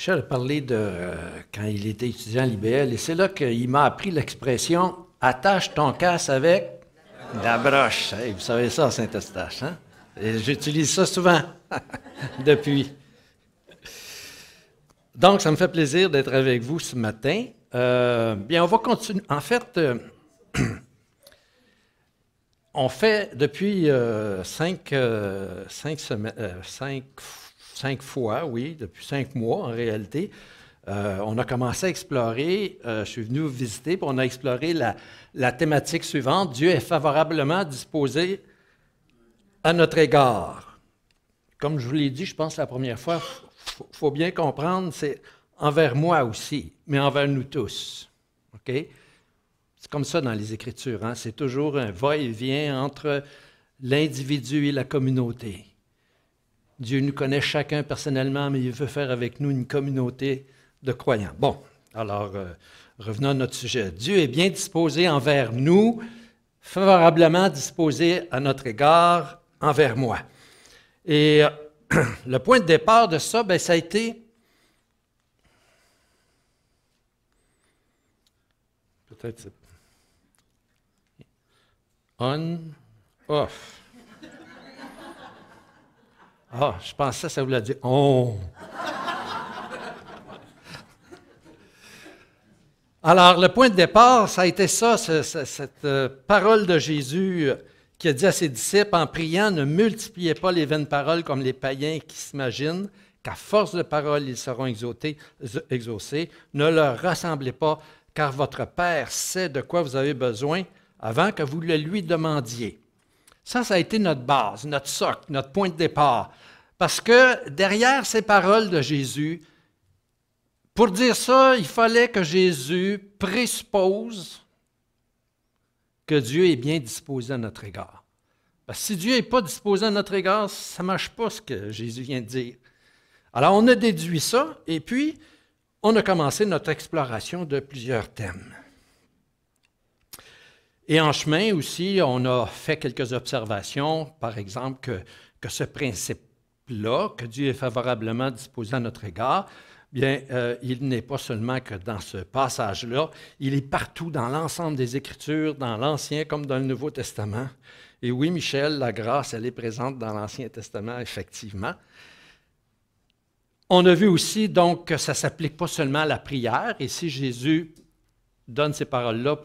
Michel a parlé de quand il était étudiant à l'IBL, et c'est là qu'il m'a appris l'expression « attache ton casse avec la broche ». Hey, vous savez ça, à Saint-Eustache, hein? Et j'utilise ça souvent depuis. Donc, ça me fait plaisir d'être avec vous ce matin. Bien, on va continuer. En fait, on fait depuis cinq fois, oui, depuis 5 mois en réalité. On a commencé à explorer, je suis venu vous visiter, puis on a exploré la thématique suivante, Dieu est favorablement disposé à notre égard. Comme je vous l'ai dit, je pense la première fois, il faut bien comprendre, c'est envers moi aussi, mais envers nous tous. OK? C'est comme ça dans les Écritures, hein? C'est toujours un va-et-vient entre l'individu et la communauté. Dieu nous connaît chacun personnellement, mais il veut faire avec nous une communauté de croyants. Bon, alors revenons à notre sujet. Dieu est bien disposé envers nous, favorablement disposé à notre égard envers moi. Et le point de départ de ça, bien, ça a été peut-être on, off. Ah, je pensais que ça voulait dire on. Alors, le point de départ, ça a été ça, cette parole de Jésus qui a dit à ses disciples en priant, ne multipliez pas les vaines paroles comme les païens qui s'imaginent qu'à force de paroles, ils seront exaucés. Ne leur rassemblez pas, car votre Père sait de quoi vous avez besoin avant que vous le lui demandiez. Ça a été notre base, notre socle, notre point de départ. Parce que derrière ces paroles de Jésus, pour dire ça, il fallait que Jésus présuppose que Dieu est bien disposé à notre égard. Parce que si Dieu n'est pas disposé à notre égard, ça ne marche pas ce que Jésus vient de dire. Alors, on a déduit ça, et puis, on a commencé notre exploration de plusieurs thèmes. Et en chemin aussi, on a fait quelques observations, par exemple, que ce principe-là, que Dieu est favorablement disposé à notre égard, bien, il n'est pas seulement que dans ce passage-là, il est partout dans l'ensemble des Écritures, dans l'Ancien comme dans le Nouveau Testament. Et oui, Michel, la grâce, elle est présente dans l'Ancien Testament, effectivement. On a vu aussi, donc, que ça ne s'applique pas seulement à la prière. Et si Jésus donne ces paroles-là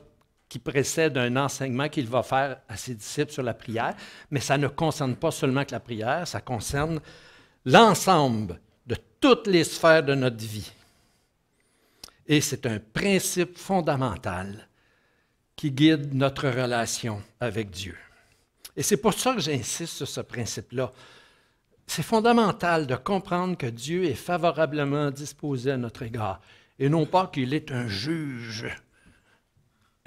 qui précèdent un enseignement qu'il va faire à ses disciples sur la prière, mais ça ne concerne pas seulement que la prière, ça concerne l'ensemble de toutes les sphères de notre vie. Et c'est un principe fondamental qui guide notre relation avec Dieu. Et c'est pour ça que j'insiste sur ce principe-là. C'est fondamental de comprendre que Dieu est favorablement disposé à notre égard, et non pas qu'il est un juge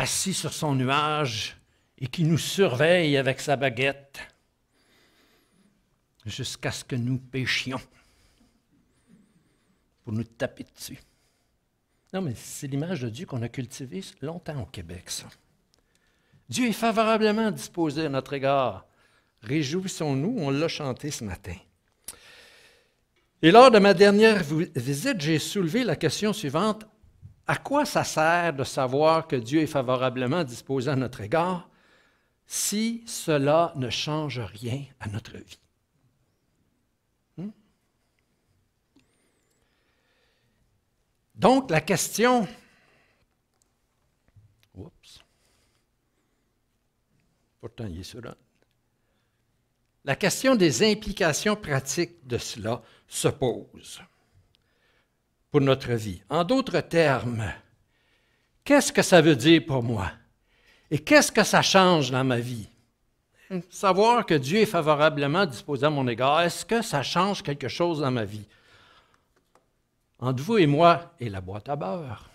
assis sur son nuage et qui nous surveille avec sa baguette jusqu'à ce que nous péchions pour nous taper dessus. Non, mais c'est l'image de Dieu qu'on a cultivée longtemps au Québec, ça. Dieu est favorablement disposé à notre égard. Réjouissons-nous, on l'a chanté ce matin. Et lors de ma dernière visite, j'ai soulevé la question suivante. À quoi ça sert de savoir que Dieu est favorablement disposé à notre égard si cela ne change rien à notre vie? Donc, la question... Oups. Pourtant, il est sur là. La question des implications pratiques de cela se pose pour notre vie. En d'autres termes, qu'est-ce que ça veut dire pour moi? Et qu'est-ce que ça change dans ma vie? Savoir que Dieu est favorablement disposé à mon égard, est-ce que ça change quelque chose dans ma vie? Entre vous et moi et la boîte à beurre.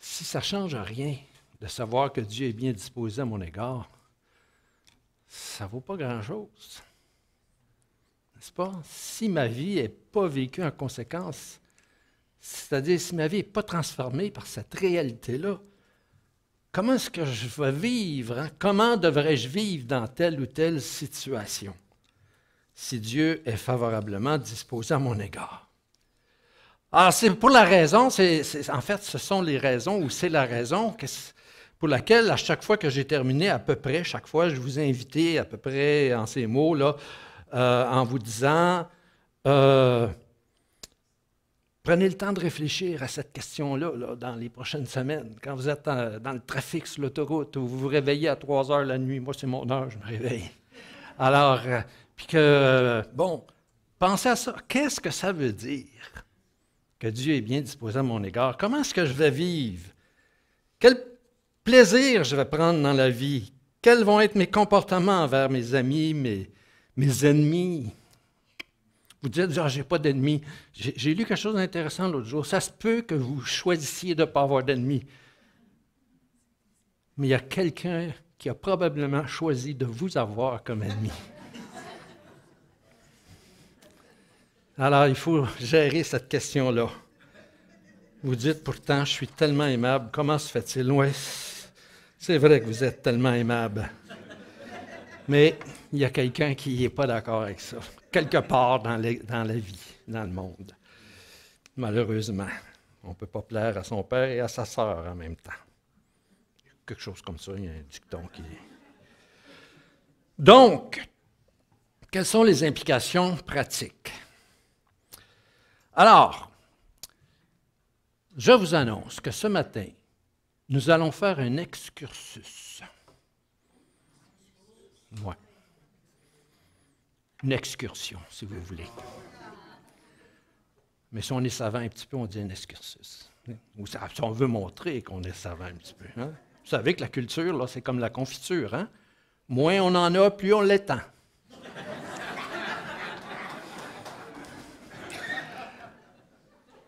Si ça ne change rien de savoir que Dieu est bien disposé à mon égard, ça ne vaut pas grand-chose. N'est-ce pas? Si ma vie n'est pas vécue en conséquence, c'est-à-dire si ma vie n'est pas transformée par cette réalité-là, comment est-ce que je vais vivre? Hein? Comment devrais-je vivre dans telle ou telle situation? si Dieu est favorablement disposé à mon égard. Alors, c'est pour la raison, en fait, ce sont les raisons, ou c'est la raison pour laquelle, à chaque fois que j'ai terminé, à peu près, chaque fois, je vous ai invité à peu près en ces mots, là, en vous disant, prenez le temps de réfléchir à cette question-là là, dans les prochaines semaines. Quand vous êtes dans le trafic sur l'autoroute, ou vous vous réveillez à 3 heures la nuit, moi c'est mon heure, je me réveille. Alors, puis que, bon, pensez à ça. Qu'est-ce que ça veut dire que Dieu est bien disposé à mon égard? Comment est-ce que je vais vivre? Quel plaisir je vais prendre dans la vie? Quels vont être mes comportements envers mes amis, mes ennemis? Vous dites, ah, je n'ai pas d'ennemis. J'ai lu quelque chose d'intéressant l'autre jour. Ça se peut que vous choisissiez de ne pas avoir d'ennemis. Mais il y a quelqu'un qui a probablement choisi de vous avoir comme ennemi. Alors, il faut gérer cette question-là. Vous dites, pourtant, je suis tellement aimable. Comment se fait-il? Oui, c'est vrai que vous êtes tellement aimable. Mais il y a quelqu'un qui n'est pas d'accord avec ça. Quelque part dans la vie, dans le monde. Malheureusement, on ne peut pas plaire à son père et à sa sœur en même temps. Quelque chose comme ça, il y a un dicton qui est... Donc, quelles sont les implications pratiques? Alors, je vous annonce que ce matin, nous allons faire un excursus. Ouais. Une excursion, si vous voulez. Mais si on est savant un petit peu, on dit un excursus. Ou si on veut montrer qu'on est savant un petit peu. Hein? Vous savez que la culture, là, c'est comme la confiture. Hein? Moins on en a, plus on l'étend.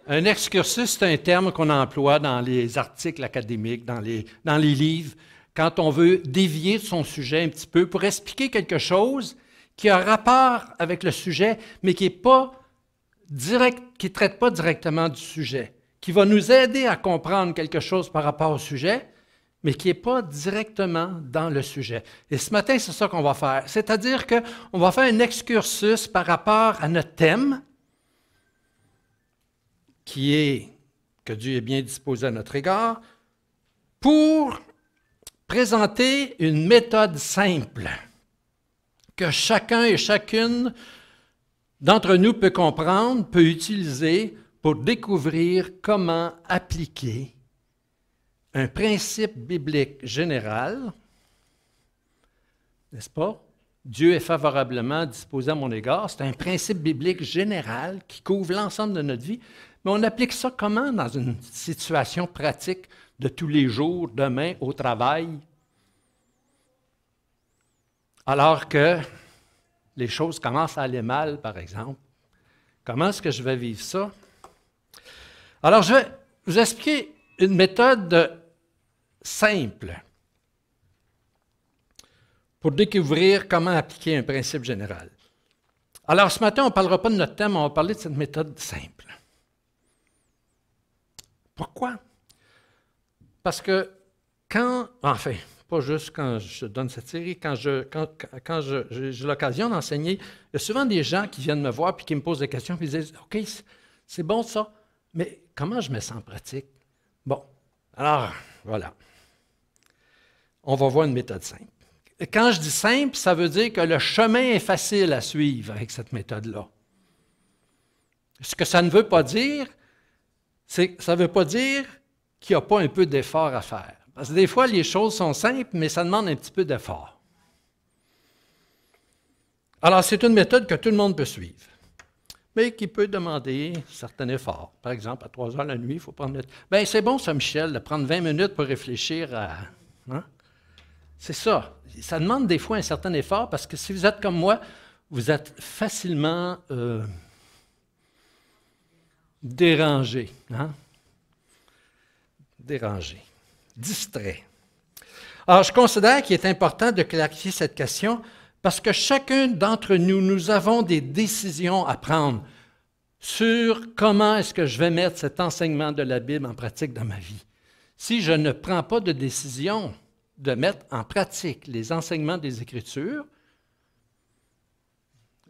Un excursus, c'est un terme qu'on emploie dans les articles académiques, dans les livres, quand on veut dévier de son sujet un petit peu pour expliquer quelque chose qui a rapport avec le sujet, mais qui ne traite pas directement du sujet, qui va nous aider à comprendre quelque chose par rapport au sujet, mais qui n'est pas directement dans le sujet. Et ce matin, c'est ça qu'on va faire. C'est-à-dire qu'on va faire un excursus par rapport à notre thème, qui est que Dieu est bien disposé à notre égard, pour présenter une méthode simple que chacun et chacune d'entre nous peut comprendre, peut utiliser pour découvrir comment appliquer un principe biblique général, n'est-ce pas? Dieu est favorablement disposé à mon égard. C'est un principe biblique général qui couvre l'ensemble de notre vie. Mais on applique ça comment dans une situation pratique de tous les jours, demain, au travail? Alors que les choses commencent à aller mal, par exemple. Comment est-ce que je vais vivre ça? Alors, je vais vous expliquer une méthode simple pour découvrir comment appliquer un principe général. Alors, ce matin, on ne parlera pas de notre thème, on va parler de cette méthode simple. Pourquoi? Parce que pas juste quand je donne cette série, quand j'ai l'occasion d'enseigner, il y a souvent des gens qui viennent me voir et qui me posent des questions et disent « OK, c'est bon ça, mais comment je mets ça en pratique? » Bon, alors, voilà. On va voir une méthode simple. Et quand je dis simple, ça veut dire que le chemin est facile à suivre avec cette méthode-là. Ce que ça ne veut pas dire, ça ne veut pas dire qu'il n'y a pas un peu d'effort à faire. Parce que des fois, les choses sont simples, mais ça demande un petit peu d'effort. Alors, c'est une méthode que tout le monde peut suivre, mais qui peut demander certains efforts. Par exemple, à 3 heures la nuit, il faut prendre... Bien, c'est bon, ça, Michel, de prendre 20 minutes pour réfléchir à... Hein? C'est ça. Ça demande des fois un certain effort, parce que si vous êtes comme moi, vous êtes facilement dérangé. Hein? Dérangé. Distrait. Alors, je considère qu'il est important de clarifier cette question parce que chacun d'entre nous, nous avons des décisions à prendre sur comment est-ce que je vais mettre cet enseignement de la Bible en pratique dans ma vie. Si je ne prends pas de décision de mettre en pratique les enseignements des Écritures,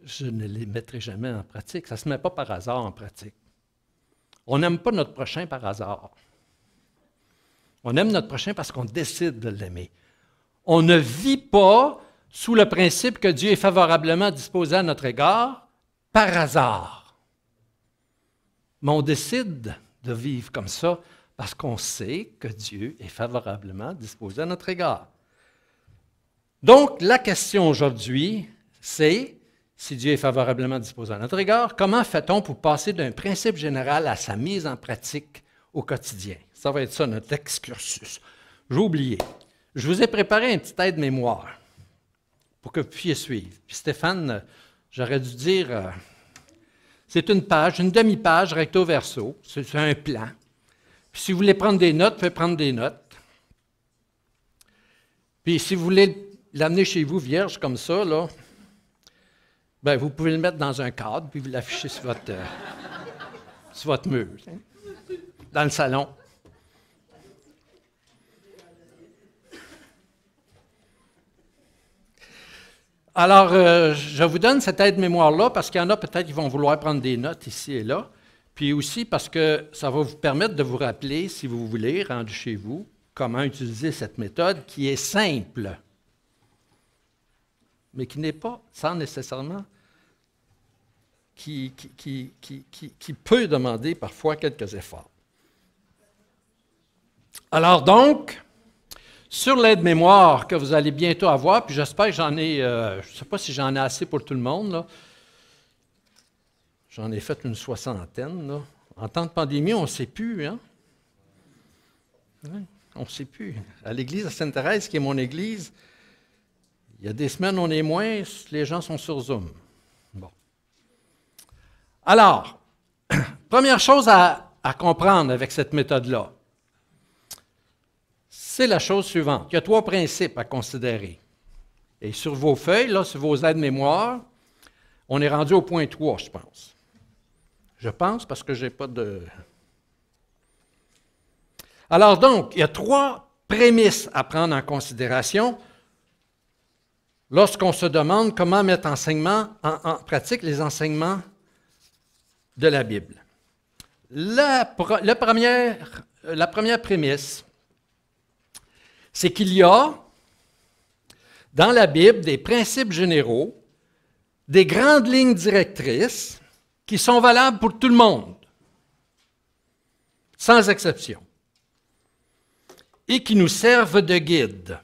je ne les mettrai jamais en pratique. Ça ne se met pas par hasard en pratique. On n'aime pas notre prochain par hasard. On aime notre prochain parce qu'on décide de l'aimer. On ne vit pas sous le principe que Dieu est favorablement disposé à notre égard par hasard. Mais on décide de vivre comme ça parce qu'on sait que Dieu est favorablement disposé à notre égard. Donc, la question aujourd'hui, c'est, si Dieu est favorablement disposé à notre égard, comment fait-on pour passer d'un principe général à sa mise en pratique au quotidien? Ça va être ça, notre excursus. J'ai oublié. Je vous ai préparé un petit aide-mémoire pour que vous puissiez suivre. Puis Stéphane, j'aurais dû dire, c'est une page, une demi-page recto verso, c'est un plan. Puis si vous voulez prendre des notes, vous pouvez prendre des notes. Puis si vous voulez l'amener chez vous vierge comme ça, là, ben, vous pouvez le mettre dans un cadre, puis vous l'affichez sur votre mur, hein, dans le salon. Alors, je vous donne cette aide-mémoire-là parce qu'il y en a peut-être qui vont vouloir prendre des notes ici et là, puis aussi parce que ça va vous permettre de vous rappeler, si vous voulez, rendu chez vous, comment utiliser cette méthode qui est simple, mais qui n'est pas sans nécessairement, qui peut demander parfois quelques efforts. Alors donc, sur l'aide-mémoire que vous allez bientôt avoir, puis j'espère que j'en ai, je ne sais pas si j'en ai assez pour tout le monde, là. J'en ai fait une 60aine. Là. En temps de pandémie, on ne sait plus, hein? Oui, on ne sait plus. À l'église à Sainte-Thérèse, qui est mon église, il y a des semaines, on est moins, les gens sont sur Zoom. Bon. Alors, première chose à comprendre avec cette méthode-là, c'est la chose suivante. Il y a 3 principes à considérer. Et sur vos feuilles, là, sur vos aides-mémoires, on est rendu au point 3, je pense. Je pense parce que je n'ai pas de... Alors donc, il y a 3 prémices à prendre en considération lorsqu'on se demande comment mettre en pratique les enseignements de la Bible. La première prémisse, c'est qu'il y a dans la Bible des principes généraux, des grandes lignes directrices qui sont valables pour tout le monde, sans exception, et qui nous servent de guide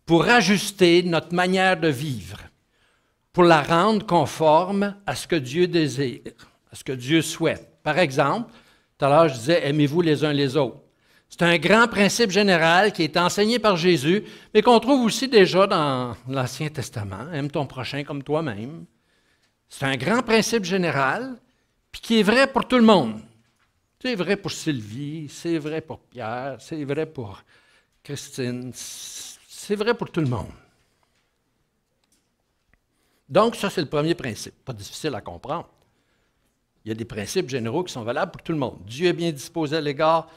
pour ajuster notre manière de vivre, pour la rendre conforme à ce que Dieu désire, à ce que Dieu souhaite. Par exemple, tout à l'heure je disais « aimez-vous les uns les autres ». C'est un grand principe général qui est enseigné par Jésus, mais qu'on trouve aussi déjà dans l'Ancien Testament. Aime ton prochain comme toi-même. C'est un grand principe général, puis qui est vrai pour tout le monde. C'est vrai pour Sylvie, c'est vrai pour Pierre, c'est vrai pour Christine, c'est vrai pour tout le monde. Donc, ça, c'est le premier principe. Pas difficile à comprendre. Il y a des principes généraux qui sont valables pour tout le monde. Dieu est bien disposé à l'égard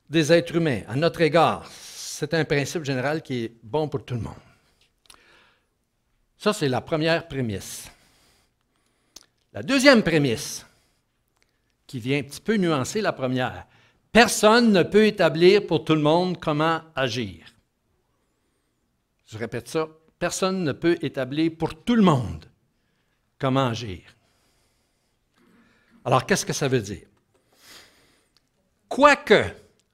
des êtres humains, à notre égard. C'est un principe général qui est bon pour tout le monde. Ça, c'est la première prémisse. La deuxième prémisse, qui vient un petit peu nuancer la première, personne ne peut établir pour tout le monde comment agir. Je répète ça, personne ne peut établir pour tout le monde comment agir. Alors, qu'est-ce que ça veut dire? Quoique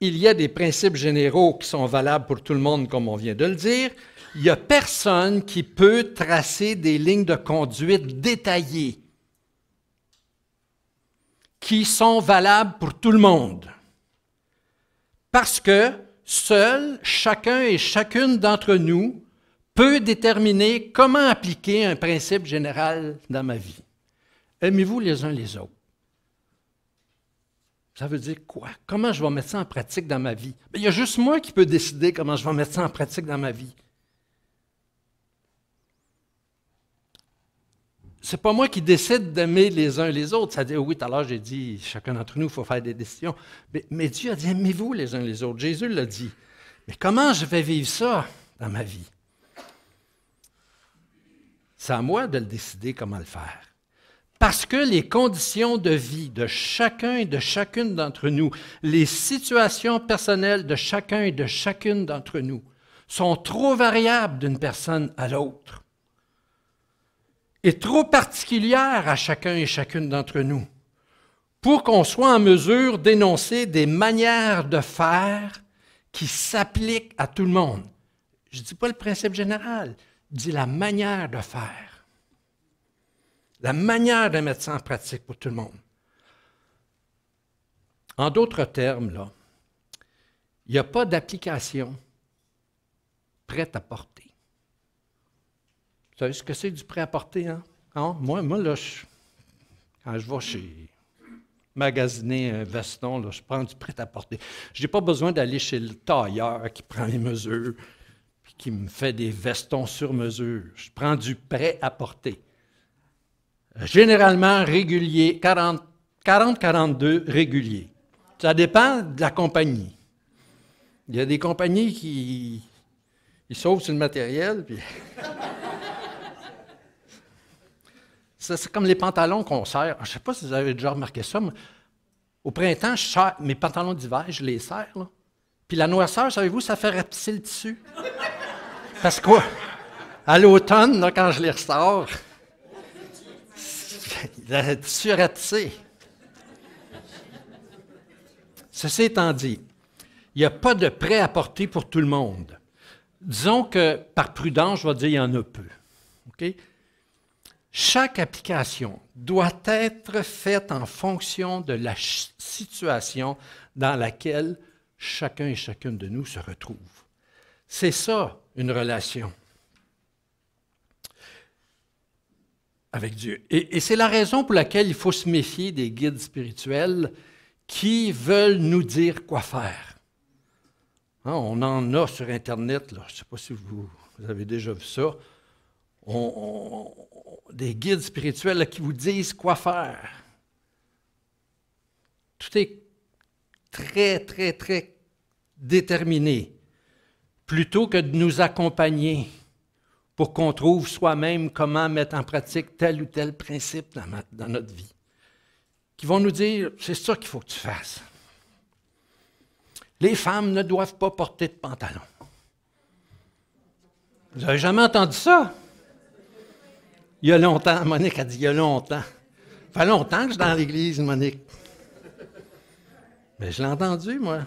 il y a des principes généraux qui sont valables pour tout le monde, comme on vient de le dire, il n'y a personne qui peut tracer des lignes de conduite détaillées qui sont valables pour tout le monde. Parce que seul, chacun et chacune d'entre nous peut déterminer comment appliquer un principe général dans ma vie. Aimez-vous les uns les autres. Ça veut dire quoi? Comment je vais mettre ça en pratique dans ma vie? Bien, il y a juste moi qui peux décider comment je vais mettre ça en pratique dans ma vie. C'est pas moi qui décide d'aimer les uns les autres. Ça dit, oui, tout à l'heure, j'ai dit, chacun d'entre nous, il faut faire des décisions. Mais Dieu a dit, aimez-vous les uns les autres. Jésus l'a dit. Mais comment je vais vivre ça dans ma vie? C'est à moi de le décider comment le faire. Parce que les conditions de vie de chacun et de chacune d'entre nous, les situations personnelles de chacun et de chacune d'entre nous sont trop variables d'une personne à l'autre et trop particulières à chacun et chacune d'entre nous pour qu'on soit en mesure d'énoncer des manières de faire qui s'appliquent à tout le monde. Je ne dis pas le principe général, je dis la manière de faire. La manière de mettre ça en pratique pour tout le monde. En d'autres termes, là, il n'y a pas d'application prête à porter. Vous savez ce que c'est du prêt à porter, hein? Non? Moi là, quand je vais chez magasiner un veston, là, je prends du prêt à porter. Je n'ai pas besoin d'aller chez le tailleur qui prend les mesures et qui me fait des vestons sur mesure. Je prends du prêt à porter. Généralement régulier, 40-42 réguliers. Ça dépend de la compagnie. Il y a des compagnies qui ils sauvent sur le matériel. Puis c'est comme les pantalons qu'on serre. Je ne sais pas si vous avez déjà remarqué ça, mais au printemps, je serre mes pantalons d'hiver, je les serre. Là. Puis la noirceur, savez-vous, ça fait rapetisser le tissu. Parce que à l'automne, là, quand je les ressors, le tissu est rapetissé. Ceci étant dit, il n'y a pas de prêt à porter pour tout le monde. Disons que, par prudence, je vais dire qu'il y en a peu. Okay? Chaque application doit être faite en fonction de la situation dans laquelle chacun et chacune de nous se retrouve. C'est ça, une relation avec Dieu. Et c'est la raison pour laquelle il faut se méfier des guides spirituels qui veulent nous dire quoi faire. Hein, on en a sur Internet, là, je ne sais pas si vous avez déjà vu ça, des guides spirituels là, qui vous disent quoi faire. Tout est très, très, très déterminé, plutôt que de nous accompagner pour qu'on trouve soi-même comment mettre en pratique tel ou tel principe dans notre vie. Qui vont nous dire, c'est ça qu'il faut que tu fasses. Les femmes ne doivent pas porter de pantalon. Vous n'avez jamais entendu ça? Il y a longtemps, Monique a dit, il y a longtemps. Ça fait longtemps que je suis dans l'église, Monique. Mais je l'ai entendu, moi.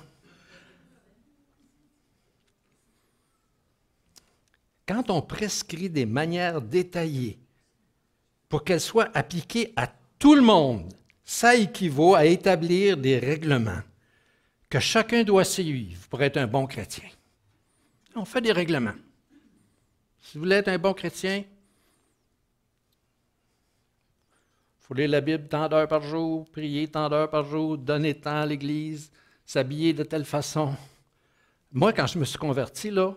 Quand on prescrit des manières détaillées pour qu'elles soient appliquées à tout le monde, ça équivaut à établir des règlements que chacun doit suivre pour être un bon chrétien. On fait des règlements. Si vous voulez être un bon chrétien, il faut lire la Bible tant d'heures par jour, prier tant d'heures par jour, donner tant à l'Église, s'habiller de telle façon. Moi, quand je me suis converti, là,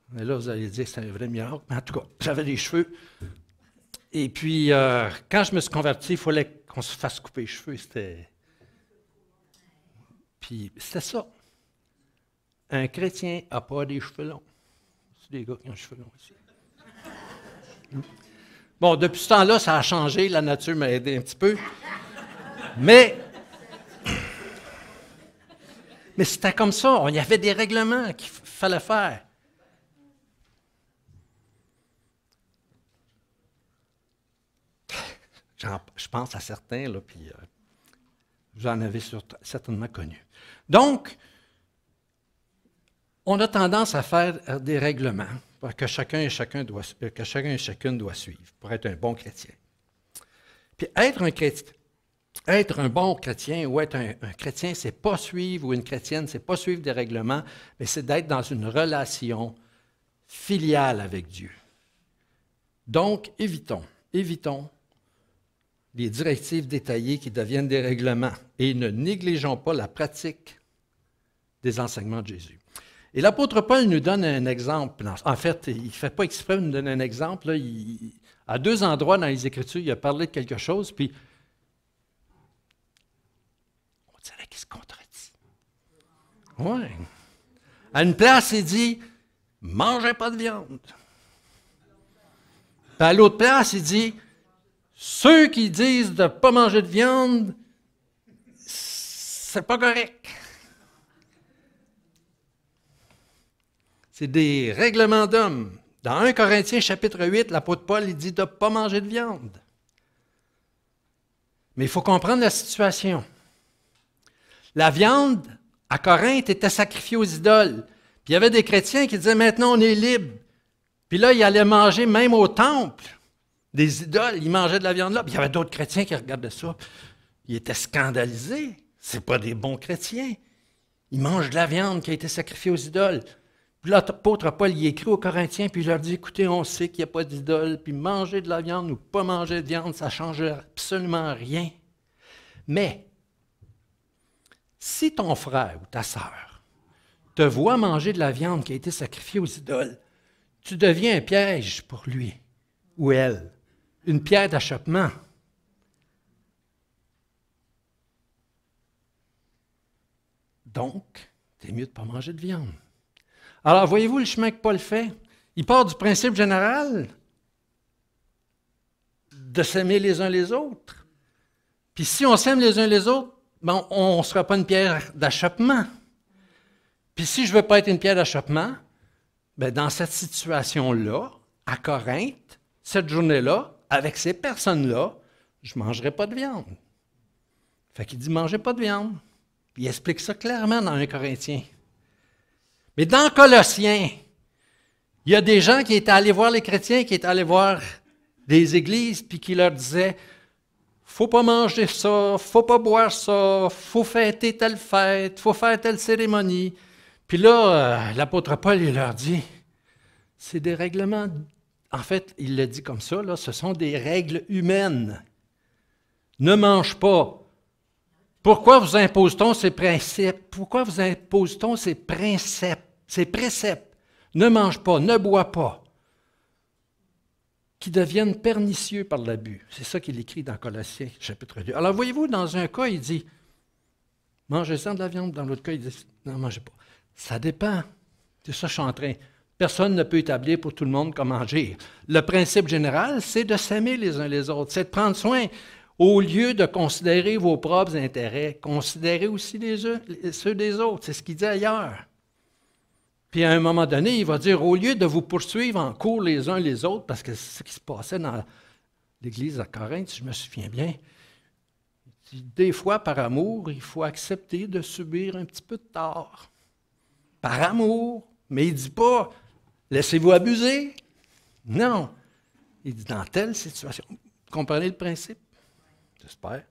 mais là, vous allez dire que c'est un vrai miracle, mais en tout cas, j'avais des cheveux. Et puis, quand je me suis converti, il fallait qu'on se fasse couper les cheveux. Puis, c'était ça. Un chrétien n'a pas des cheveux longs. C'est des gars qui ont des cheveux longs aussi. Bon, depuis ce temps-là, ça a changé. La nature m'a aidé un petit peu. Mais c'était comme ça. Il y avait des règlements qu'il fallait faire. Je pense à certains, là, puis vous en avez certainement connu. Donc, on a tendance à faire des règlements que chacun et chacune doit suivre pour être un bon chrétien. Puis être un bon chrétien ou être un chrétien, c'est pas suivre, ou une chrétienne, c'est pas suivre des règlements, mais c'est d'être dans une relation filiale avec Dieu. Donc, évitons les directives détaillées qui deviennent des règlements et ne négligeons pas la pratique des enseignements de Jésus. Et l'apôtre Paul nous donne un exemple. En fait, il ne fait pas exprès de nous donner un exemple. Là, à 2 endroits dans les Écritures, il a parlé de quelque chose, puis on dirait qu'il se contredit. Oui. À une place, il dit « Mangez pas de viande ». Puis à l'autre place, il dit, ceux qui disent de ne pas manger de viande, c'est pas correct. C'est des règlements d'hommes. Dans 1 Corinthiens chapitre 8, l'apôtre Paul il dit de ne pas manger de viande. Mais il faut comprendre la situation. La viande, à Corinthe, était sacrifiée aux idoles. Puis il y avait des chrétiens qui disaient, maintenant on est libre. Puis là, ils allaient manger même au temple des idoles. Ils mangeaient de la viande là. Puis il y avait d'autres chrétiens qui regardaient ça. Ils étaient scandalisés. Ce pas des bons chrétiens. Ils mangent de la viande qui a été sacrifiée aux idoles. Puis l'apôtre Paul y écrit aux Corinthiens, puis il leur dit, écoutez, on sait qu'il n'y a pas d'idole, puis manger de la viande ou pas manger de viande, ça ne change absolument rien. Mais, si ton frère ou ta sœur te voit manger de la viande qui a été sacrifiée aux idoles, tu deviens un piège pour lui ou elle, une pierre d'achoppement. Donc, c'est mieux de ne pas manger de viande. Alors, voyez-vous le chemin que Paul fait? Il part du principe général de s'aimer les uns les autres. Puis si on s'aime les uns les autres, ben, on ne sera pas une pierre d'achoppement. Puis si je ne veux pas être une pierre d'achoppement, ben, dans cette situation-là, à Corinthe, cette journée-là, avec ces personnes-là, je ne mangerai pas de viande. Fait qu'il dit, mangez pas de viande. Puis il explique ça clairement dans 1 Corinthiens. Mais dans Colossiens, il y a des gens qui étaient allés voir les chrétiens, qui étaient allés voir des églises, puis qui leur disaient, faut pas manger ça, faut pas boire ça, faut fêter telle fête, faut faire telle cérémonie. Puis là, l'apôtre Paul, il leur dit, c'est des règlements, en fait, il le dit comme ça, là, ce sont des règles humaines. Ne mange pas. Pourquoi vous impose-t-on ces principes? Pourquoi vous impose-t-on ces préceptes? Ne mange pas, ne bois pas, qui deviennent pernicieux par l'abus. C'est ça qu'il écrit dans Colossiens, chapitre 2. Alors, voyez-vous, dans un cas, il dit, mangez-en de la viande. Dans l'autre cas, il dit, non, mangez pas. Ça dépend. C'est ça que je suis en train. Personne ne peut établir pour tout le monde comment agir. Le principe général, c'est de s'aimer les uns les autres. C'est de prendre soin. Au lieu de considérer vos propres intérêts, considérez aussi ceux des autres. C'est ce qu'il dit ailleurs. Puis à un moment donné, il va dire, au lieu de vous poursuivre en cours les uns les autres, parce que c'est ce qui se passait dans l'église à Corinthe, si je me souviens bien, des fois, par amour, il faut accepter de subir un petit peu de tort. Par amour. Mais il ne dit pas, laissez-vous abuser. Non. Il dit, dans telle situation. Vous comprenez le principe? J'espère.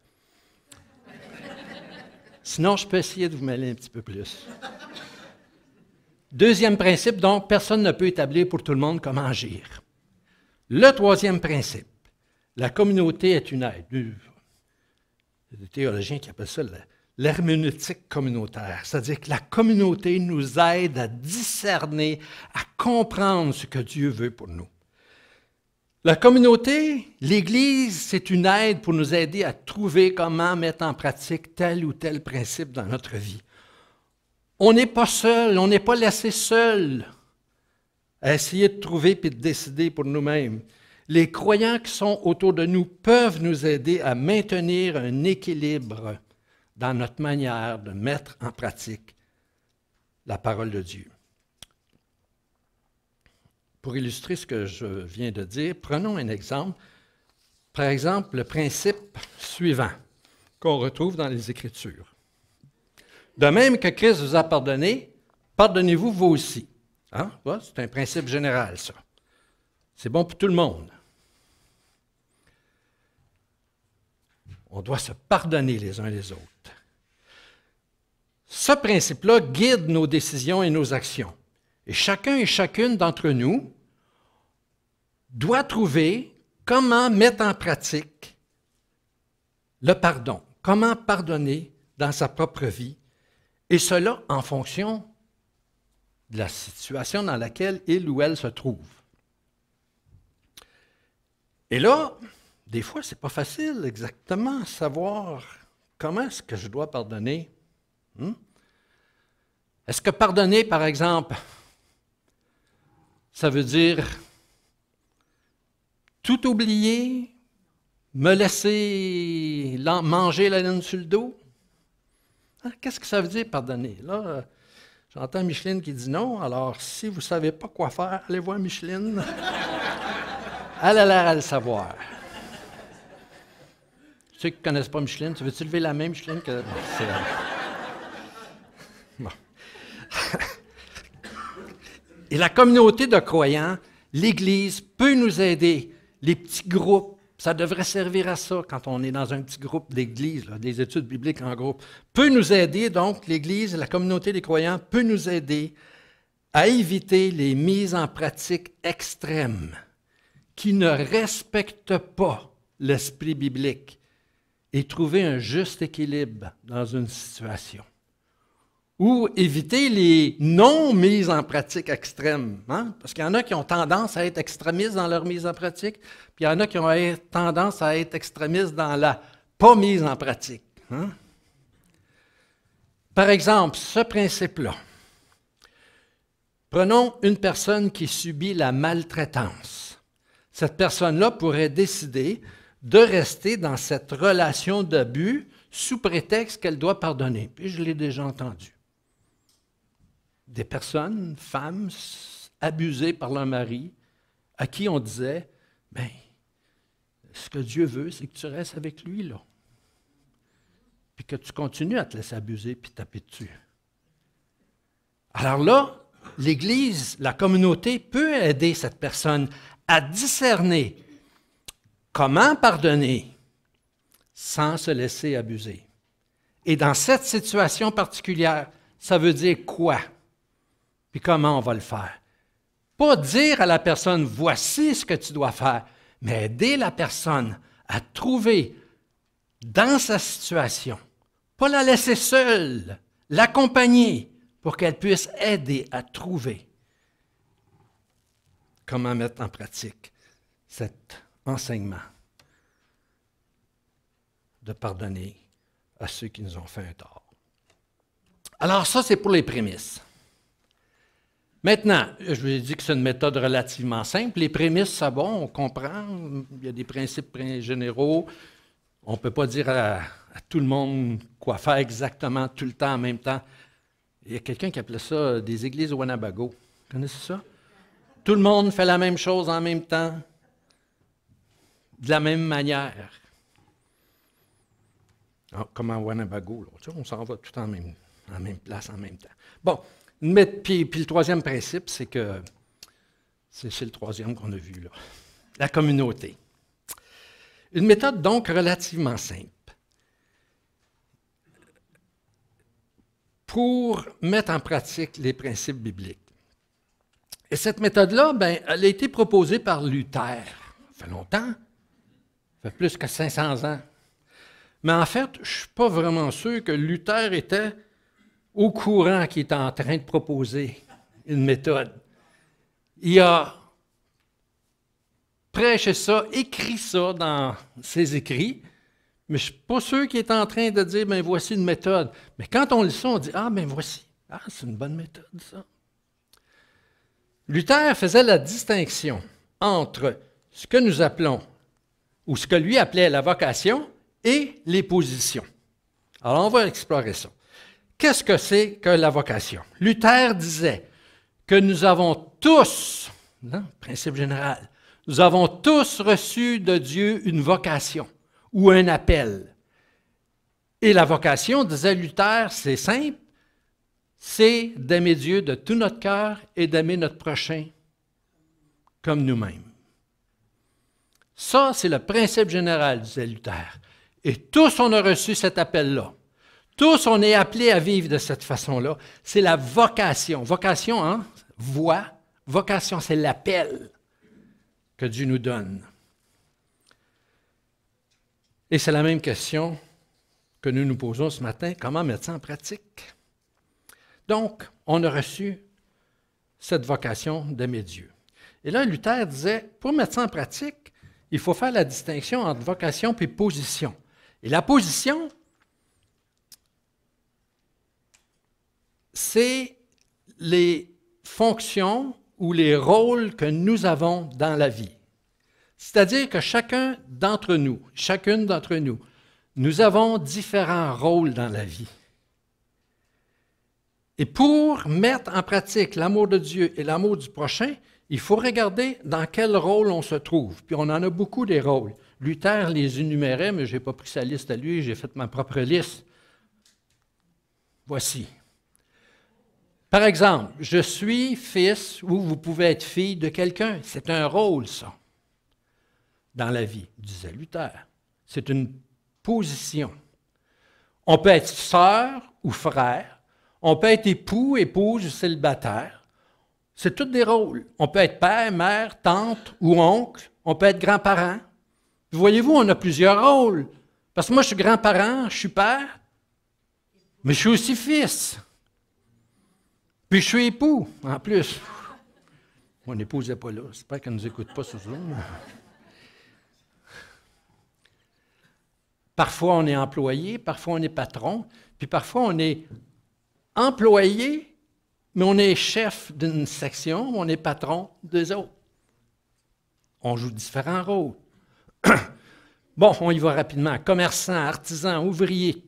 Sinon, je peux essayer de vous mêler un petit peu plus. Deuxième principe, donc, personne ne peut établir pour tout le monde comment agir. Le troisième principe, la communauté est une aide. Il y a des théologiens qui appellent ça l'herméneutique communautaire, c'est-à-dire que la communauté nous aide à discerner, à comprendre ce que Dieu veut pour nous. La communauté, l'Église, c'est une aide pour nous aider à trouver comment mettre en pratique tel ou tel principe dans notre vie. On n'est pas seul, on n'est pas laissé seul à essayer de trouver et de décider pour nous-mêmes. Les croyants qui sont autour de nous peuvent nous aider à maintenir un équilibre dans notre manière de mettre en pratique la parole de Dieu. Pour illustrer ce que je viens de dire, prenons un exemple. Par exemple, le principe suivant qu'on retrouve dans les Écritures. De même que Christ vous a pardonné, pardonnez-vous vous aussi. Hein? Ouais, c'est un principe général, ça. C'est bon pour tout le monde. On doit se pardonner les uns les autres. Ce principe-là guide nos décisions et nos actions. Et chacun et chacune d'entre nous doit trouver comment mettre en pratique le pardon, comment pardonner dans sa propre vie, et cela en fonction de la situation dans laquelle il ou elle se trouve. Et là, des fois, ce n'est pas facile exactement savoir comment est-ce que je dois pardonner. Est-ce que pardonner, par exemple, ça veut dire tout oublier, me laisser manger la laine sur le dos? Hein? Qu'est-ce que ça veut dire pardonner? Là, j'entends Micheline qui dit non, alors si vous ne savez pas quoi faire, allez voir Micheline. Elle a l'air à le savoir. Ceux qui ne connaissent pas Micheline, tu veux-tu lever la main, Micheline? Bon. Et la communauté de croyants, l'Église, peut nous aider. Les petits groupes, ça devrait servir à ça quand on est dans un petit groupe d'Église, des études bibliques en groupe. Peut nous aider, donc, l'Église, la communauté des croyants, peut nous aider à éviter les mises en pratique extrêmes qui ne respectent pas l'esprit biblique et trouver un juste équilibre dans une situation. Ou éviter les non-mises en pratique extrêmes. Hein? Parce qu'il y en a qui ont tendance à être extrémistes dans leur mise en pratique, puis il y en a qui ont tendance à être extrémistes dans la pas mise en pratique. Hein? Par exemple, ce principe-là. Prenons une personne qui subit la maltraitance. Cette personne-là pourrait décider de rester dans cette relation d'abus sous prétexte qu'elle doit pardonner. Puis je l'ai déjà entendu. Des personnes, femmes, abusées par leur mari, à qui on disait, bien, ce que Dieu veut, c'est que tu restes avec lui, là. Puis que tu continues à te laisser abuser puis taper dessus. Alors là, l'Église, la communauté peut aider cette personne à discerner comment pardonner sans se laisser abuser. Et dans cette situation particulière, ça veut dire quoi? Puis comment on va le faire? Pas dire à la personne, voici ce que tu dois faire, mais aider la personne à trouver dans sa situation, pas la laisser seule, l'accompagner pour qu'elle puisse aider à trouver comment mettre en pratique cet enseignement de pardonner à ceux qui nous ont fait un tort. Alors ça, c'est pour les prémices. Maintenant, je vous ai dit que c'est une méthode relativement simple. Les prémices, c'est bon, on comprend. Il y a des principes généraux. On ne peut pas dire à tout le monde quoi faire exactement tout le temps en même temps. Il y a quelqu'un qui appelait ça des églises au Winnebago. Vous connaissez ça? Tout le monde fait la même chose en même temps, de la même manière. Ah, comme en Winnebago, là. Tu sais, on s'en va tout en même place, en même temps. Bon, puis le troisième principe, c'est que c'est le troisième qu'on a vu là. La communauté. Une méthode donc relativement simple pour mettre en pratique les principes bibliques. Et cette méthode-là, elle a été proposée par Luther. Ça fait longtemps, ça fait plus que 500 ans. Mais en fait, je ne suis pas vraiment sûr que Luther était au courant qu'il était en train de proposer une méthode. Il a prêché ça, écrit ça dans ses écrits, mais je ne suis pas sûr qu'il est en train de dire, voici une méthode. Mais quand on lit ça, on dit, voici. C'est une bonne méthode, ça. Luther faisait la distinction entre ce que nous appelons, ou ce que lui appelait la vocation, et les positions. Alors, on va explorer ça. Qu'est-ce que c'est que la vocation? Luther disait que nous avons tous, principe général, nous avons tous reçu de Dieu une vocation ou un appel. Et la vocation, disait Luther, c'est simple, c'est d'aimer Dieu de tout notre cœur et d'aimer notre prochain comme nous-mêmes. Ça, c'est le principe général, disait Luther. Et tous, on a reçu cet appel-là. Tous, on est appelés à vivre de cette façon-là. C'est la vocation. Vocation, voix. Vocation, c'est l'appel que Dieu nous donne. Et c'est la même question que nous nous posons ce matin. Comment mettre ça en pratique? Donc, on a reçu cette vocation d'aimer Dieu. Et là, Luther disait, pour mettre ça en pratique, il faut faire la distinction entre vocation et position. Et la position, c'est les fonctions ou les rôles que nous avons dans la vie. C'est-à-dire que chacune d'entre nous, nous avons différents rôles dans la vie. Et pour mettre en pratique l'amour de Dieu et l'amour du prochain, il faut regarder dans quel rôle on se trouve. Puis on en a beaucoup des rôles. Luther les énumérait, mais je n'ai pas pris sa liste à lui, j'ai fait ma propre liste. Voici. Par exemple, je suis fils ou vous pouvez être fille de quelqu'un. C'est un rôle, ça, dans la vie, disait Luther. C'est une position. On peut être sœur ou frère. On peut être époux, épouse ou célibataire. C'est tous des rôles. On peut être père, mère, tante ou oncle. On peut être grand-parent. Voyez-vous, on a plusieurs rôles. Parce que moi, je suis grand-parent, je suis père, mais je suis aussi fils. Puis je suis époux, en plus. Mon épouse n'est pas là. J'espère qu'elle ne nous écoute pas ce jour. Parfois, on est employé, parfois, on est patron, puis parfois, on est employé, mais on est chef d'une section, on est patron des autres. On joue différents rôles. Bon, on y va rapidement. Commerçant, artisan, ouvrier,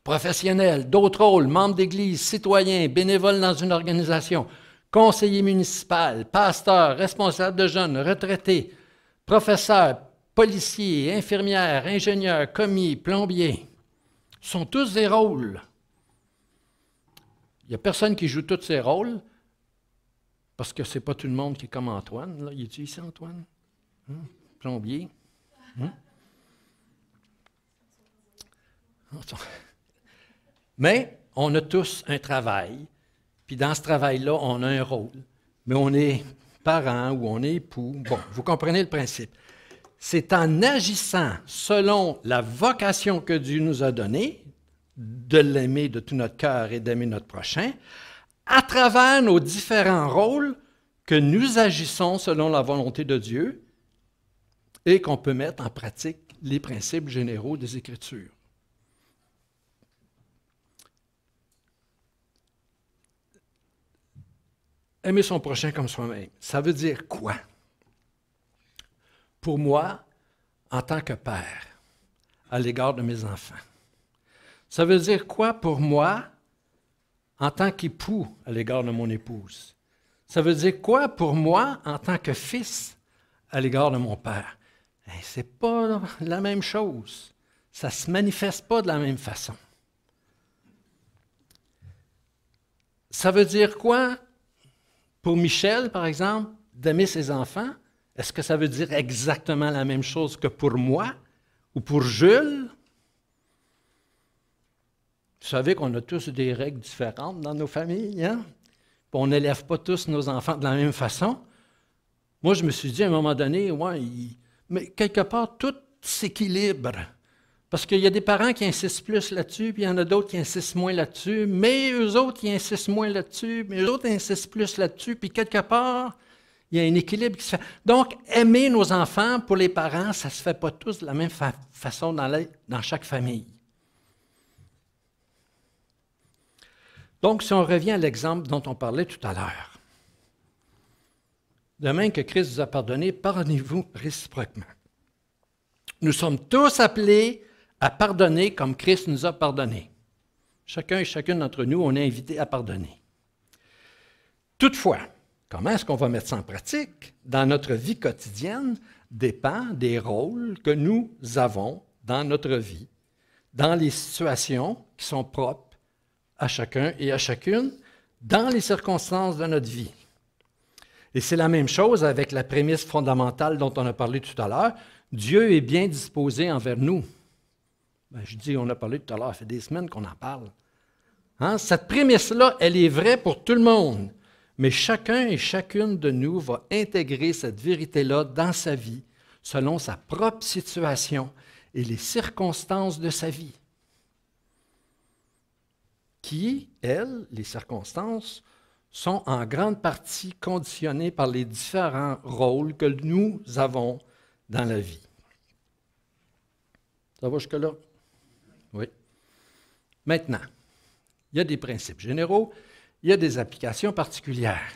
professionnel, d'autres rôles, membre d'église, citoyen, bénévole dans une organisation, conseiller municipal, pasteur, responsable de jeunes, retraité, professeur, policier, infirmière, ingénieur, commis, plombier. Ce sont tous des rôles. Il n'y a personne qui joue tous ces rôles parce que ce n'est pas tout le monde qui est comme Antoine. Là. Il est-tu ici, Antoine? Plombier? Mais on a tous un travail, puis dans ce travail-là, on a un rôle. Mais on est parent ou on est époux. Bon, vous comprenez le principe. C'est en agissant selon la vocation que Dieu nous a donnée, de l'aimer de tout notre cœur et d'aimer notre prochain, à travers nos différents rôles que nous agissons selon la volonté de Dieu et qu'on peut mettre en pratique les principes généraux des Écritures. Aimer son prochain comme soi-même, ça veut dire quoi? Pour moi, en tant que père, à l'égard de mes enfants. Ça veut dire quoi pour moi, en tant qu'époux, à l'égard de mon épouse? Ça veut dire quoi pour moi, en tant que fils, à l'égard de mon père? Ce n'est pas la même chose. Ça ne se manifeste pas de la même façon. Ça veut dire quoi pour Michel, par exemple, d'aimer ses enfants? Est-ce que ça veut dire exactement la même chose que pour moi ou pour Jules? Vous savez qu'on a tous des règles différentes dans nos familles, hein? On n'élève pas tous nos enfants de la même façon. Moi, je me suis dit à un moment donné, mais quelque part, tout s'équilibre. Parce qu'il y a des parents qui insistent plus là-dessus, puis il y en a d'autres qui insistent moins là-dessus, mais eux autres, ils insistent moins là-dessus, mais eux autres insistent plus là-dessus, puis quelque part, il y a un équilibre qui se fait. Donc, aimer nos enfants, pour les parents, ça ne se fait pas tous de la même façon dans chaque famille. Donc, si on revient à l'exemple dont on parlait tout à l'heure, de même que Christ vous a pardonné, pardonnez-vous réciproquement. Nous sommes tous appelés à pardonner comme Christ nous a pardonné. Chacun et chacune d'entre nous, on est invités à pardonner. Toutefois, comment est-ce qu'on va mettre ça en pratique dans notre vie quotidienne dépend des rôles que nous avons dans notre vie, dans les situations qui sont propres à chacun et à chacune, dans les circonstances de notre vie. Et c'est la même chose avec la prémisse fondamentale dont on a parlé tout à l'heure. Dieu est bien disposé envers nous. Je dis, on a parlé tout à l'heure, ça fait des semaines qu'on en parle. Hein? Cette prémisse-là, elle est vraie pour tout le monde. Mais chacun et chacune de nous va intégrer cette vérité-là dans sa vie, selon sa propre situation et les circonstances de sa vie. Qui, elles, les circonstances, sont en grande partie conditionnées par les différents rôles que nous avons dans la vie. Ça va jusque-là? Oui. Maintenant, il y a des principes généraux, il y a des applications particulières.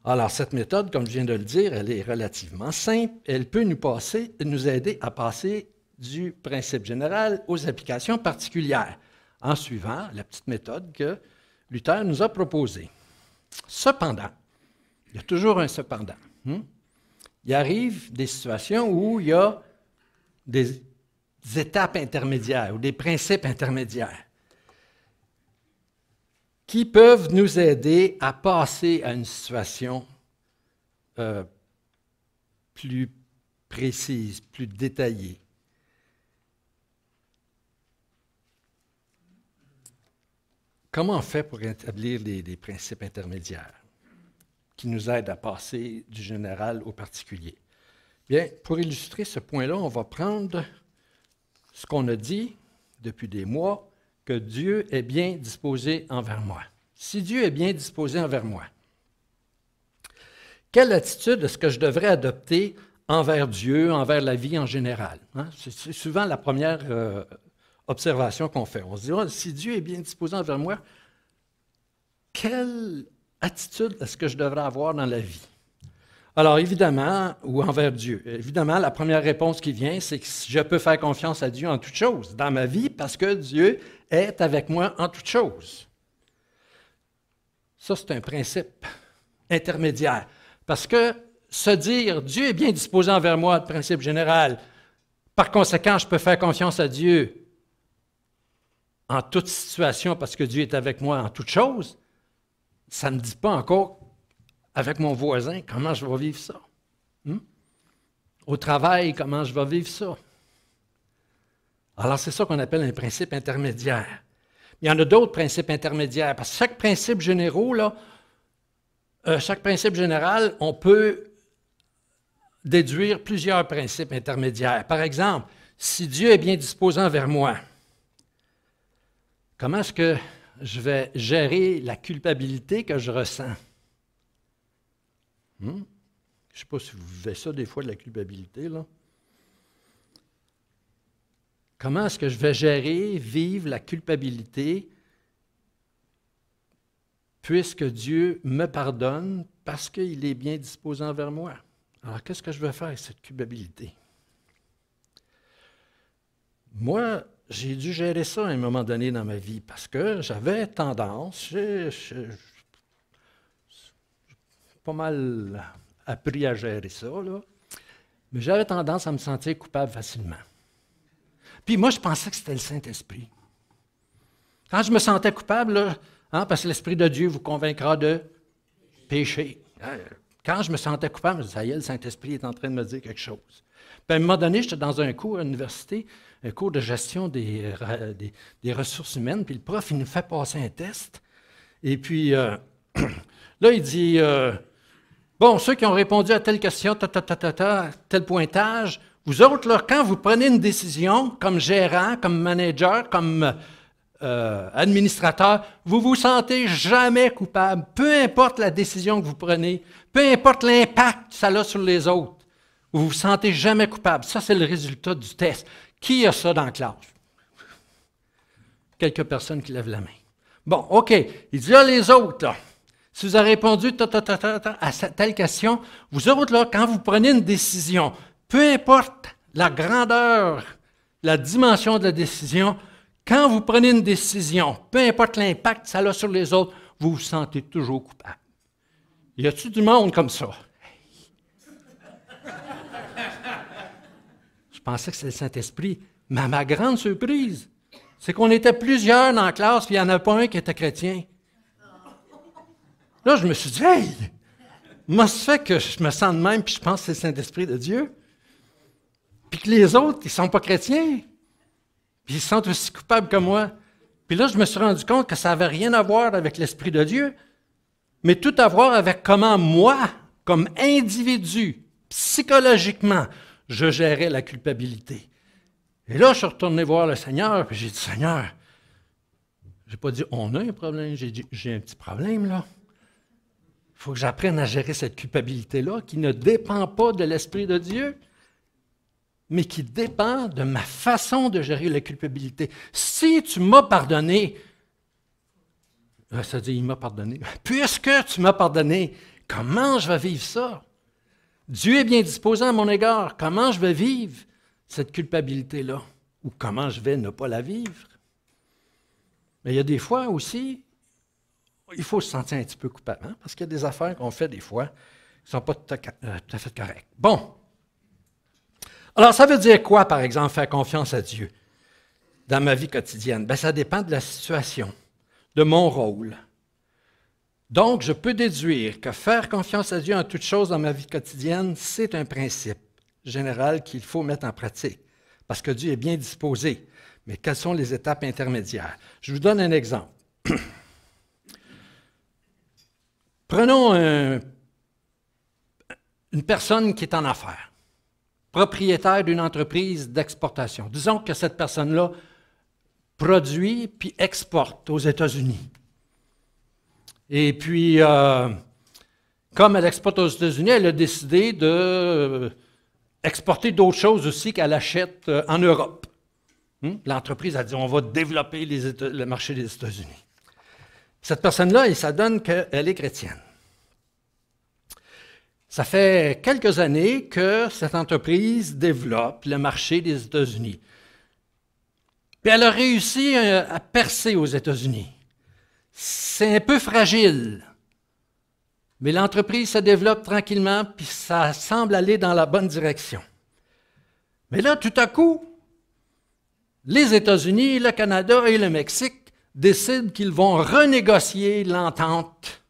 Alors, cette méthode, comme je viens de le dire, elle est relativement simple. Elle peut nous aider à passer du principe général aux applications particulières, en suivant la petite méthode que Luther nous a proposée. Cependant, il y a toujours un cependant. Il arrive des situations où il y a des étapes intermédiaires ou des principes intermédiaires qui peuvent nous aider à passer à une situation plus précise, plus détaillée. Comment on fait pour établir des principes intermédiaires qui nous aident à passer du général au particulier? Bien, pour illustrer ce point-là, on va prendre ce qu'on a dit depuis des mois, que Dieu est bien disposé envers moi. Si Dieu est bien disposé envers moi, quelle attitude est-ce que je devrais adopter envers Dieu, envers la vie en général? C'est souvent la première observation qu'on fait. On se dit, si Dieu est bien disposé envers moi, quelle attitude est-ce que je devrais avoir dans la vie? Alors, évidemment, ou envers Dieu, évidemment, la première réponse qui vient, c'est que je peux faire confiance à Dieu en toutes choses dans ma vie parce que Dieu est avec moi en toutes choses. Ça, c'est un principe intermédiaire. Parce que se dire Dieu est bien disposé envers moi, le principe général, par conséquent, je peux faire confiance à Dieu en toute situation parce que Dieu est avec moi en toutes choses, ça ne me dit pas encore avec mon voisin, comment je vais vivre ça? Au travail, comment je vais vivre ça? Alors, c'est ça qu'on appelle un principe intermédiaire. Il y en a d'autres principes intermédiaires, parce que chaque principe général, on peut déduire plusieurs principes intermédiaires. Par exemple, si Dieu est bien disposé envers moi, comment est-ce que je vais gérer la culpabilité que je ressens? Je ne sais pas si vous vivez ça des fois, de la culpabilité, là. Comment est-ce que je vais vivre la culpabilité puisque Dieu me pardonne parce qu'il est bien disposé envers moi? Alors, qu'est-ce que je vais faire avec cette culpabilité? Moi, j'ai dû gérer ça à un moment donné dans ma vie parce que j'avais tendance, pas mal appris à gérer ça, là. Mais j'avais tendance à me sentir coupable facilement. Puis moi, je pensais que c'était le Saint-Esprit. Quand je me sentais coupable, là, parce que l'Esprit de Dieu vous convaincra de péché. Quand je me sentais coupable, je me disais, ça y est, le Saint-Esprit est en train de me dire quelque chose. Puis à un moment donné, j'étais dans un cours à l'université, un cours de gestion des ressources humaines, puis le prof, il nous fait passer un test. Et puis, là, il dit... Bon, ceux qui ont répondu à telle question, tel pointage, vous autres, là, quand vous prenez une décision, comme gérant, comme manager, comme administrateur, vous ne vous sentez jamais coupable, peu importe la décision que vous prenez, peu importe l'impact que ça a sur les autres, vous ne vous sentez jamais coupable. Ça, c'est le résultat du test. Qui a ça dans la classe? Quelques personnes qui lèvent la main. Bon, OK. Il dit là, les autres, là, si vous avez répondu à telle question, vous autres, là, quand vous prenez une décision, peu importe la grandeur, la dimension de la décision, quand vous prenez une décision, peu importe l'impact que ça a sur les autres, vous vous sentez toujours coupable. Y a-t-il du monde comme ça? Je pensais que c'était le Saint-Esprit, mais à ma grande surprise, c'est qu'on était plusieurs dans la classe, puis il n'y en a pas un qui était chrétien. Là, je me suis dit, hey, moi, ça fait que je me sens de même, puis je pense que c'est le Saint-Esprit de Dieu. Puis que les autres, ils ne sont pas chrétiens. Puis ils se sentent aussi coupables que moi. Puis là, je me suis rendu compte que ça n'avait rien à voir avec l'Esprit de Dieu, mais tout à voir avec comment moi, comme individu, psychologiquement, je gérais la culpabilité. Et là, je suis retourné voir le Seigneur, puis j'ai dit, Seigneur, je n'ai pas dit, on a un problème, j'ai dit, j'ai un petit problème, là. Il faut que j'apprenne à gérer cette culpabilité-là qui ne dépend pas de l'Esprit de Dieu, mais qui dépend de ma façon de gérer la culpabilité. Si tu m'as pardonné, ça dit, il m'a pardonné. Puisque tu m'as pardonné, comment je vais vivre ça? Dieu est bien disposé à mon égard. Comment je vais vivre cette culpabilité-là? Ou comment je vais ne pas la vivre? Mais il y a des fois aussi, il faut se sentir un petit peu coupable, hein? Parce qu'il y a des affaires qu'on fait des fois qui ne sont pas tout à fait correctes. Bon. Alors, ça veut dire quoi, par exemple, faire confiance à Dieu dans ma vie quotidienne? Bien, ça dépend de la situation, de mon rôle. Donc, je peux déduire que faire confiance à Dieu en toutes choses dans ma vie quotidienne, c'est un principe général qu'il faut mettre en pratique, parce que Dieu est bien disposé. Mais quelles sont les étapes intermédiaires? Je vous donne un exemple. Prenons une personne qui est en affaires, propriétaire d'une entreprise d'exportation. Disons que cette personne-là produit puis exporte aux États-Unis. Et puis, comme elle exporte aux États-Unis, elle a décidé d'exporter d'autres choses aussi qu'elle achète en Europe. L'entreprise a dit, on va développer le marché des États-Unis. Cette personne-là, ça donne qu'elle est chrétienne. Ça fait quelques années que cette entreprise développe le marché des États-Unis. Puis elle a réussi à percer aux États-Unis. C'est un peu fragile, mais l'entreprise se développe tranquillement, puis ça semble aller dans la bonne direction. Mais là, tout à coup, les États-Unis, le Canada et le Mexique décident qu'ils vont renégocier l'entente,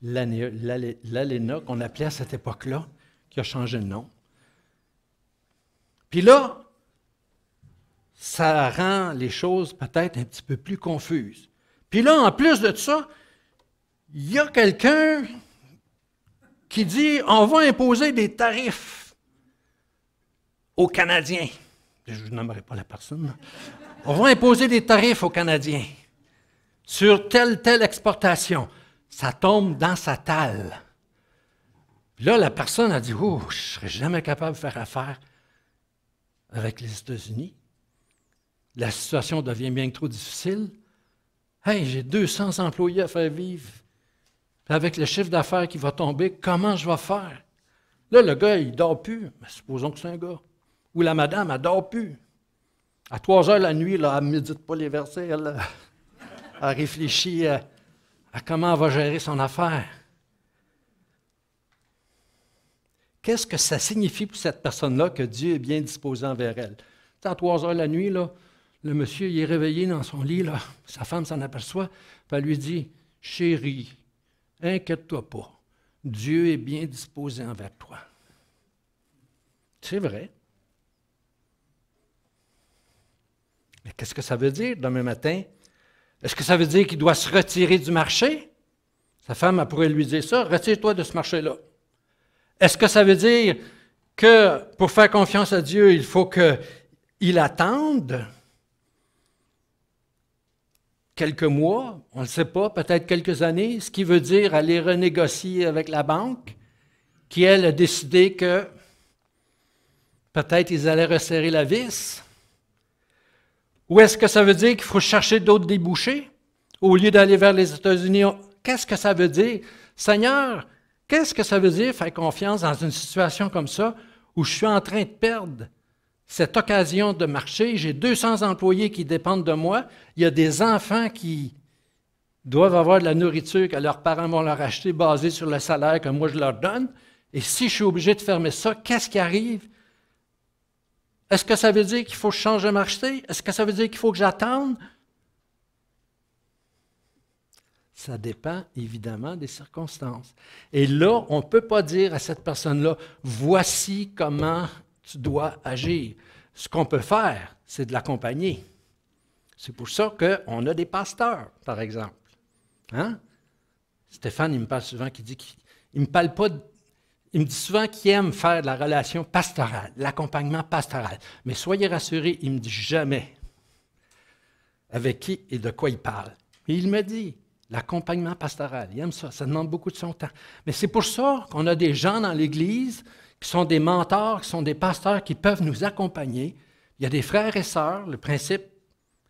l'ALENA, qu'on appelait à cette époque-là, qui a changé de nom. Puis là, ça rend les choses peut-être un petit peu plus confuses. Puis là, en plus de ça, il y a quelqu'un qui dit « on va imposer des tarifs aux Canadiens ». Je ne nommerai pas la personne. On va imposer des tarifs aux Canadiens sur telle exportation. Ça tombe dans sa talle. Puis là, la personne a dit « oh, je ne serais jamais capable de faire affaire avec les États-Unis. La situation devient bien trop difficile. Hey, j'ai 200 employés à faire vivre. Puis avec le chiffre d'affaires qui va tomber, comment je vais faire? » Là, le gars, il ne dort plus. Mais supposons que c'est un gars. Ou la madame, elle ne dort plus. À 3 heures la nuit, là, elle ne médite pas les versets. Elle réfléchit à comment elle va gérer son affaire. Qu'est-ce que ça signifie pour cette personne-là que Dieu est bien disposé envers elle? À 3 heures la nuit, là, le monsieur il est réveillé dans son lit, là, sa femme s'en aperçoit, puis elle lui dit « Chérie, inquiète-toi pas, Dieu est bien disposé envers toi. » C'est vrai. Mais qu'est-ce que ça veut dire demain matin? Est-ce que ça veut dire qu'il doit se retirer du marché? Sa femme elle pourrait lui dire ça, retire-toi de ce marché-là. Est-ce que ça veut dire que pour faire confiance à Dieu, il faut qu'il attende quelques mois, on ne le sait pas, peut-être quelques années, ce qui veut dire aller renégocier avec la banque, qui, elle, a décidé que peut-être ils allaient resserrer la vis? Ou est-ce que ça veut dire qu'il faut chercher d'autres débouchés au lieu d'aller vers les États-Unis? Qu'est-ce que ça veut dire? Seigneur, qu'est-ce que ça veut dire faire confiance dans une situation comme ça où je suis en train de perdre cette occasion de marché? J'ai 200 employés qui dépendent de moi. Il y a des enfants qui doivent avoir de la nourriture que leurs parents vont leur acheter basée sur le salaire que moi je leur donne. Et si je suis obligé de fermer ça, qu'est-ce qui arrive? Est-ce que ça veut dire qu'il faut que je change de marché? Est-ce que ça veut dire qu'il faut que j'attende? Ça dépend évidemment des circonstances. Et là, on ne peut pas dire à cette personne-là, voici comment tu dois agir. Ce qu'on peut faire, c'est de l'accompagner. C'est pour ça qu'on a des pasteurs, par exemple. Hein? Stéphane, il me parle souvent, il me parle pas. Il me dit souvent qu'il aime faire de la relation pastorale, l'accompagnement pastoral. Mais soyez rassurés, il ne me dit jamais avec qui et de quoi il parle. Mais il me dit, l'accompagnement pastoral, il aime ça, ça demande beaucoup de son temps. Mais c'est pour ça qu'on a des gens dans l'Église qui sont des mentors, qui sont des pasteurs qui peuvent nous accompagner. Il y a des frères et sœurs, le principe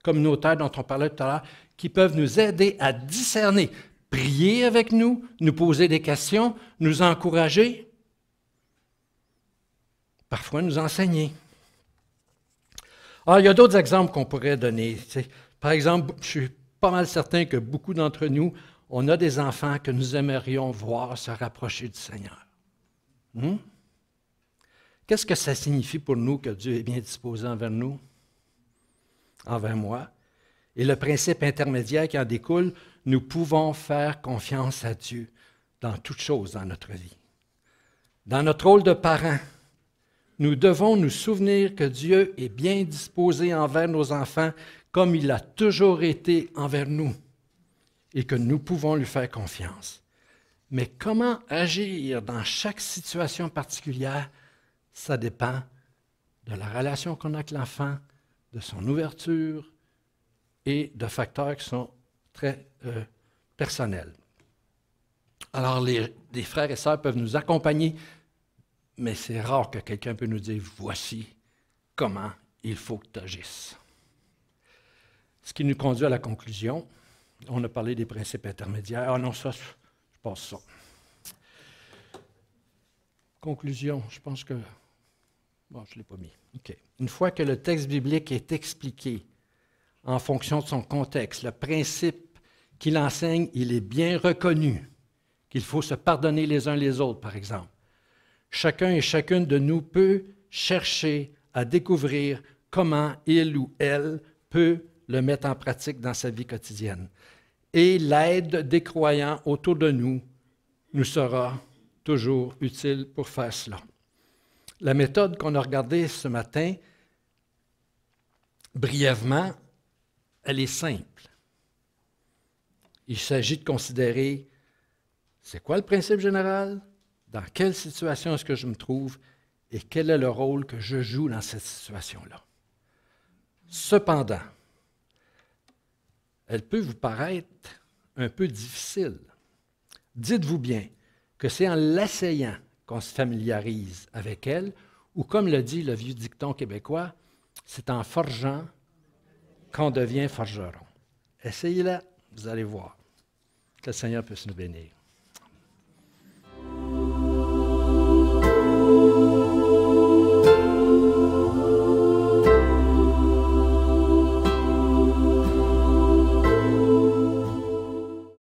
communautaire dont on parlait tout à l'heure, qui peuvent nous aider à discerner. prier avec nous, nous poser des questions, nous encourager, parfois nous enseigner. Alors, il y a d'autres exemples qu'on pourrait donner. Par exemple, je suis pas mal certain que beaucoup d'entre nous, on a des enfants que nous aimerions voir se rapprocher du Seigneur. Qu'est-ce que ça signifie pour nous que Dieu est bien disposé envers nous, envers moi? Et le principe intermédiaire qui en découle, nous pouvons faire confiance à Dieu dans toutes choses dans notre vie. Dans notre rôle de parents, nous devons nous souvenir que Dieu est bien disposé envers nos enfants comme il a toujours été envers nous et que nous pouvons lui faire confiance. Mais comment agir dans chaque situation particulière, ça dépend de la relation qu'on a avec l'enfant, de son ouverture et de facteurs qui sont très personnels. Alors, les frères et sœurs peuvent nous accompagner, mais c'est rare que quelqu'un peut nous dire « Voici comment il faut que tu agisses ». Ce qui nous conduit à la conclusion. On a parlé des principes intermédiaires. Ah non, ça, je passe ça. Conclusion, je pense que... Bon, je ne l'ai pas mis. OK. Une fois que le texte biblique est expliqué en fonction de son contexte, le principe qu'il enseigne, il est bien reconnu, qu'il faut se pardonner les uns les autres, par exemple. Chacun et chacune de nous peut chercher à découvrir comment il ou elle peut le mettre en pratique dans sa vie quotidienne. Et l'aide des croyants autour de nous nous sera toujours utile pour faire cela. La méthode qu'on a regardée ce matin, brièvement, elle est simple. Il s'agit de considérer c'est quoi le principe général, dans quelle situation est-ce que je me trouve et quel est le rôle que je joue dans cette situation-là. Cependant, elle peut vous paraître un peu difficile. Dites-vous bien que c'est en l'essayant qu'on se familiarise avec elle, ou comme le dit le vieux dicton québécois, c'est en forgeant qu'on devient forgeron. Essayez-la, vous allez voir. Que le Seigneur puisse nous bénir.